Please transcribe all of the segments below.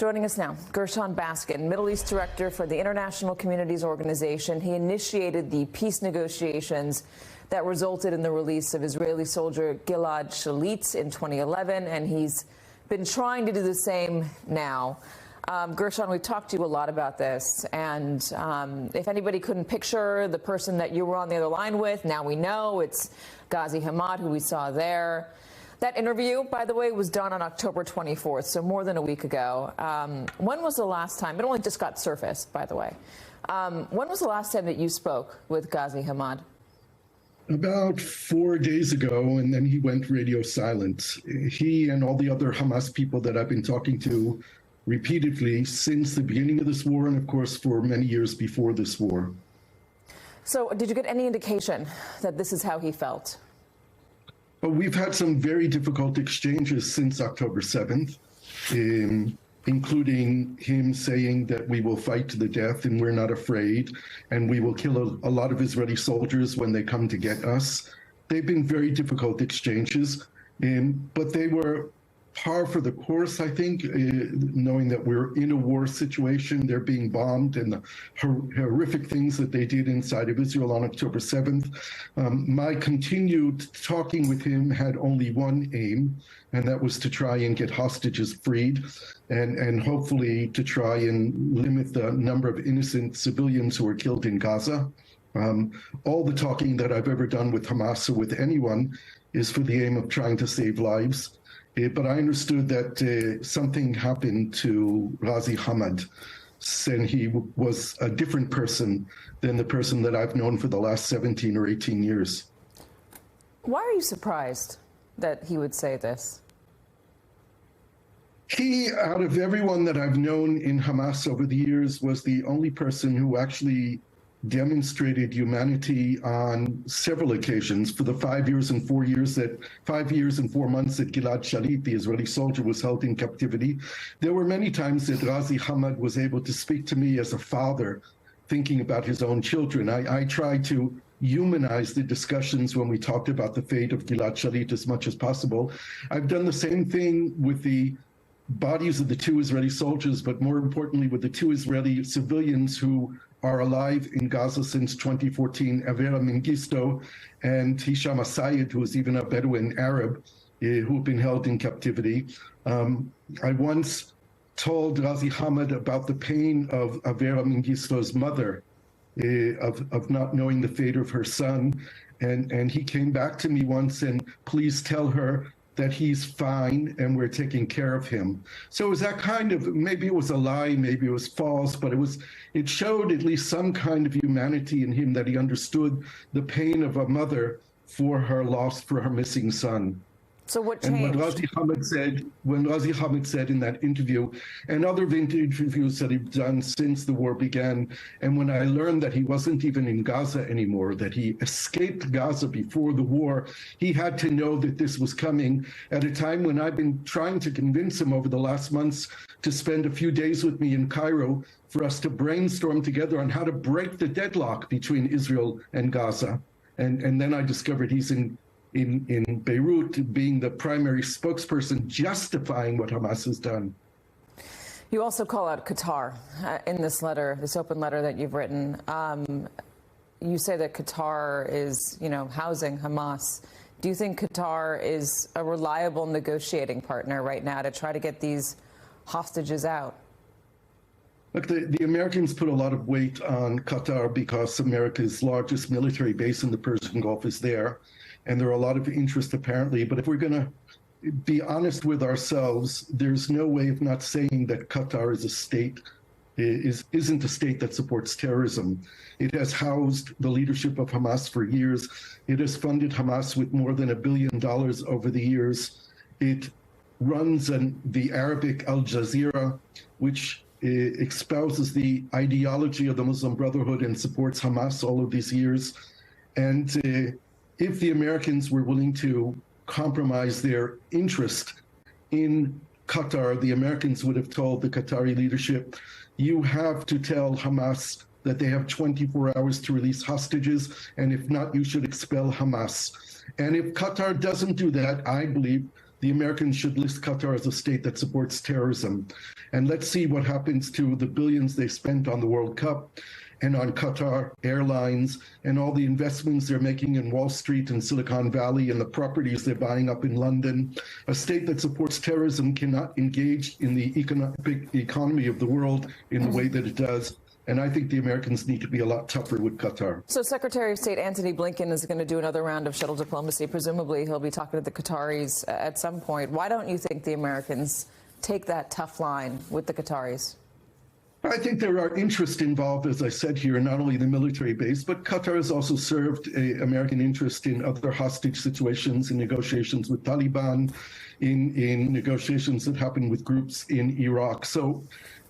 Joining us now, Gershon Baskin, Middle East Director for the International Communities Organization. He initiated the peace negotiations that resulted in the release of Israeli soldier Gilad Shalit in 2011, and he's been trying to do the same now. Gershon, we've talked to you a lot about this, and if anybody couldn't picture the person that you were on the other line with, now we know it's Ghazi Hamad, who we saw there. That interview, by the way, was done on October 24th, so more than a week ago. When was the last time? It only just got surfaced, by the way. When was the last time that you spoke with Ghazi Hamad? About 4 days ago, and then he went radio silent. He and all the other Hamas people that I've been talking to repeatedly since the beginning of this war, and of course for many years before this war. So did you get any indication that this is how he felt? But we've had some very difficult exchanges since October 7th, including him saying that we will fight to the death and we're not afraid, and we will kill a lot of Israeli soldiers when they come to get us. They've been very difficult exchanges, but they were par for the course, I think, knowing that we're in a war situation, they're being bombed, and the horrific things that they did inside of Israel on October 7th. My continued talking with him had only one aim, and that was to try and get hostages freed, and hopefully to try and limit the number of innocent civilians who are killed in Gaza. All the talking that I've ever done with Hamas or with anyone is for the aim of trying to save lives. But I understood that something happened to Ghazi Hamad, and he was a different person than the person that I've known for the last 17 or 18 years. Why are you surprised that he would say this? He, out of everyone that I've known in Hamas over the years, was the only person who actually demonstrated humanity on several occasions. For the 5 years and 4 months that Gilad Shalit, the Israeli soldier, was held in captivity, there were many times that Ghazi Hamad was able to speak to me as a father, thinking about his own children. I tried to humanize the discussions when we talked about the fate of Gilad Shalit as much as possible. I've done the same thing with the bodies of the two Israeli soldiers, but more importantly with the two Israeli civilians who are alive in Gaza since 2014, Avera Mengistu and Hisham Asayed, who is even a Bedouin Arab, who've been held in captivity. I once told Ghazi Hamad about the pain of Avera Mengistu's mother, of not knowing the fate of her son. And he came back to me once and, please tell her that he's fine and we're taking care of him. So it was that kind of, maybe it was a lie, maybe it was false, but it showed at least some kind of humanity in him, that he understood the pain of a mother for her loss, for her missing son. So what changed? And when Ghazi Hamad said in that interview, and other interviews that he'd done since the war began, and when I learned that he wasn't even in Gaza anymore, that he escaped Gaza before the war, he had to know that this was coming at a time when I've been trying to convince him over the last months to spend a few days with me in Cairo for us to brainstorm together on how to break the deadlock between Israel and Gaza. And then I discovered he's in Beirut, being the primary spokesperson justifying what Hamas has done. You also call out Qatar in this letter, this open letter that you've written. You say that Qatar is, housing Hamas. Do you think Qatar is a reliable negotiating partner right now to try to get these hostages out? Look, the Americans put a lot of weight on Qatar because America's largest military base in the Persian Gulf is there. And there are a lot of interest, apparently. But if we're going to be honest with ourselves, there's no way of not saying that Qatar is a state, isn't a state that supports terrorism. It has housed the leadership of Hamas for years. It has funded Hamas with more than $1 billion over the years. It runs the Arabic Al Jazeera, which espouses the ideology of the Muslim Brotherhood and supports Hamas all of these years. And if the Americans were willing to compromise their interest in Qatar, the Americans would have told the Qatari leadership, you have to tell Hamas that they have 24 hours to release hostages, and if not, you should expel Hamas. And if Qatar doesn't do that, I believe the Americans should list Qatar as a state that supports terrorism. And let's see what happens to the billions they spent on the World Cup and on Qatar Airlines and all the investments they're making in Wall Street and Silicon Valley and the properties they're buying up in London. A state that supports terrorism cannot engage in the economy of the world in the way that it does. And I think the Americans need to be a lot tougher with Qatar. So Secretary of State Antony Blinken is going to do another round of shuttle diplomacy. Presumably he'll be talking to the Qataris at some point. Why don't you think the Americans take that tough line with the Qataris? I think there are interests involved, as I said here, not only the military base, but Qatar has also served American interest in other hostage situations, in negotiations with Taliban, in negotiations that happened with groups in Iraq. So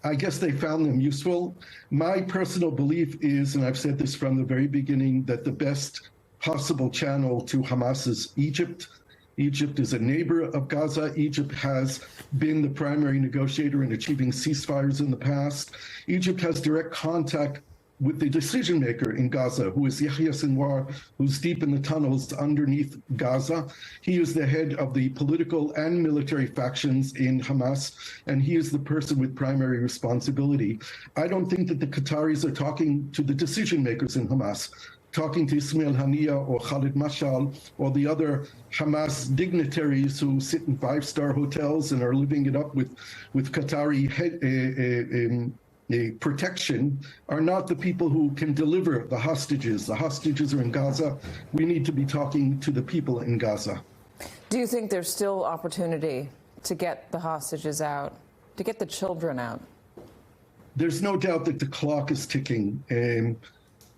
I guess they found them useful. My personal belief is, and I've said this from the very beginning, that the best possible channel to Hamas is Egypt. Egypt is a neighbor of Gaza. Egypt has been the primary negotiator in achieving ceasefires in the past. Egypt has direct contact with the decision maker in Gaza, who is Yahya Sinwar, who's deep in the tunnels underneath Gaza. He is the head of the political and military factions in Hamas, and he is the person with primary responsibility. I don't think that the Qataris are talking to the decision makers in Hamas, talking to Ismail Haniyeh or Khalid Mashal or the other Hamas dignitaries who sit in five-star hotels and are living it up with Qatari protection, are not the people who can deliver the hostages. The hostages are in Gaza. We need to be talking to the people in Gaza. Do you think there's still opportunity to get the hostages out, to get the children out? There's no doubt that the clock is ticking.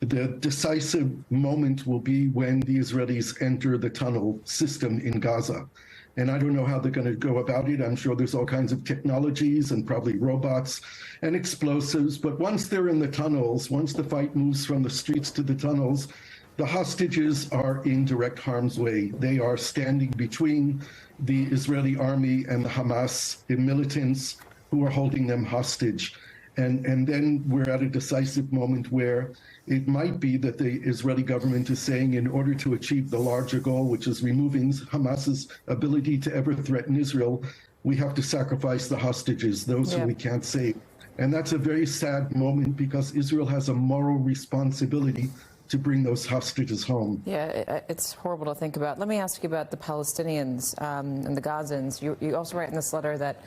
The decisive moment will be when the Israelis enter the tunnel system in Gaza. And I don't know how they're going to go about it. I'm sure there's all kinds of technologies and probably robots and explosives. But once they're in the tunnels, once the fight moves from the streets to the tunnels, the hostages are in direct harm's way. They are standing between the Israeli army and the Hamas militants who are holding them hostage. And then we're at a decisive moment where it might be that the Israeli government is saying, in order to achieve the larger goal, which is removing Hamas's ability to ever threaten Israel, we have to sacrifice the hostages, those who we can't save. And that's a very sad moment because Israel has a moral responsibility to bring those hostages home. Yeah, it's horrible to think about. Let me ask you about the Palestinians and the Gazans. You also write in this letter that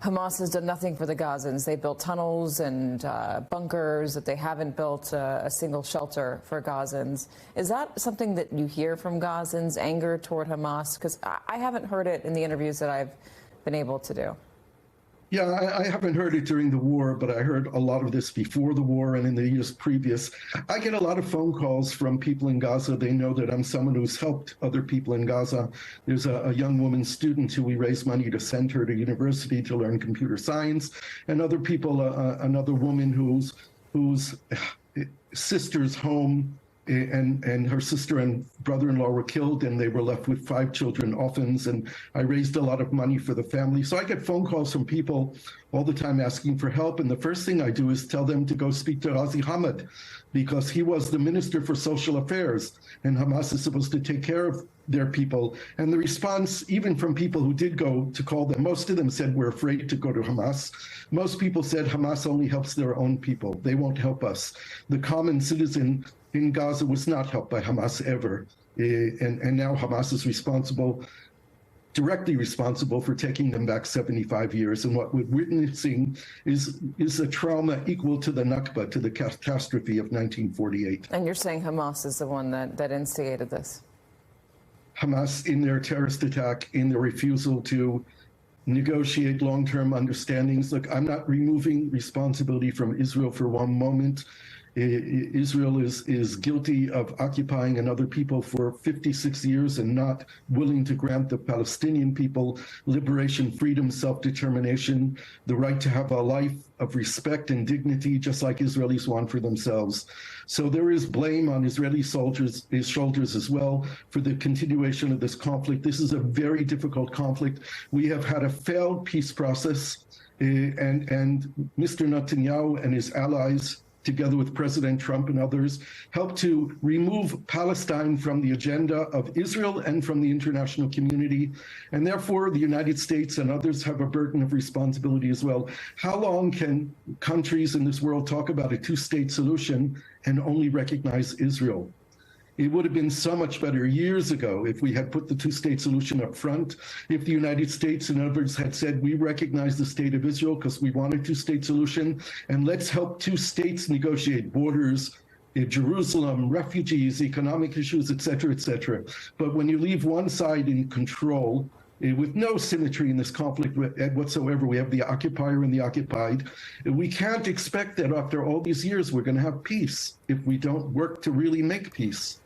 Hamas has done nothing for the Gazans. They built tunnels and bunkers, that they haven't built a single shelter for Gazans. Is that something that you hear from Gazans, anger toward Hamas? Because I haven't heard it in the interviews that I've been able to do. Yeah, I haven't heard it during the war, but I heard a lot of this before the war and in the years previous. I get a lot of phone calls from people in Gaza. They know that I'm someone who's helped other people in Gaza. There's a young woman student who we raised money to send her to university to learn computer science, and other people, another woman whose sister's home and her sister and brother-in-law were killed, and they were left with 5 children, orphans, and I raised a lot of money for the family. So I get phone calls from people all the time asking for help, and the first thing I do is tell them to go speak to Ghazi Hamad, because he was the Minister for Social Affairs, and Hamas is supposed to take care of their people. And the response, even from people who did go to call them, most of them said, we're afraid to go to Hamas. Most people said Hamas only helps their own people. They won't help us. The common citizen in Gaza was not helped by Hamas ever. And now Hamas is directly responsible for taking them back 75 years. And what we're witnessing is a trauma equal to the Nakba, to the catastrophe of 1948. And you're saying Hamas is the one that instigated this? Hamas, in their terrorist attack, in their refusal to negotiate long-term understandings. Look, I'm not removing responsibility from Israel for one moment. Israel is guilty of occupying another people for 56 years and not willing to grant the Palestinian people liberation, freedom, self-determination, the right to have a life of respect and dignity, just like Israelis want for themselves. So there is blame on Israeli soldiers' shoulders as well for the continuation of this conflict. This is a very difficult conflict. We have had a failed peace process, and Mr. Netanyahu and his allies together with President Trump and others, helped to remove Palestine from the agenda of Israel and from the international community. And therefore, the United States and others have a burden of responsibility as well. How long can countries in this world talk about a two-state solution and only recognize Israel? It would have been so much better years ago if we had put the two-state solution up front, if the United States and others had said, we recognize the state of Israel because we want a two-state solution, and let's help two states negotiate borders, Jerusalem, refugees, economic issues, et cetera, et cetera. But when you leave one side in control, with no symmetry in this conflict whatsoever, we have the occupier and the occupied. We can't expect that after all these years we're going to have peace if we don't work to really make peace.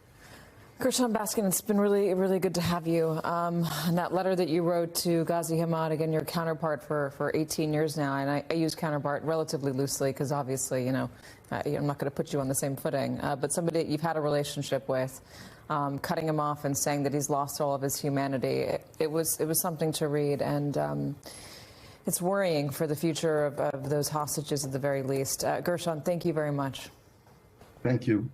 Gershon Baskin, it's been really, really good to have you. And that letter that you wrote to Ghazi Hamad, again, your counterpart for 18 years now, and I use counterpart relatively loosely because obviously, I'm not going to put you on the same footing, but somebody you've had a relationship with, cutting him off and saying that he's lost all of his humanity. It was something to read, and it's worrying for the future of those hostages at the very least. Gershon, thank you very much. Thank you.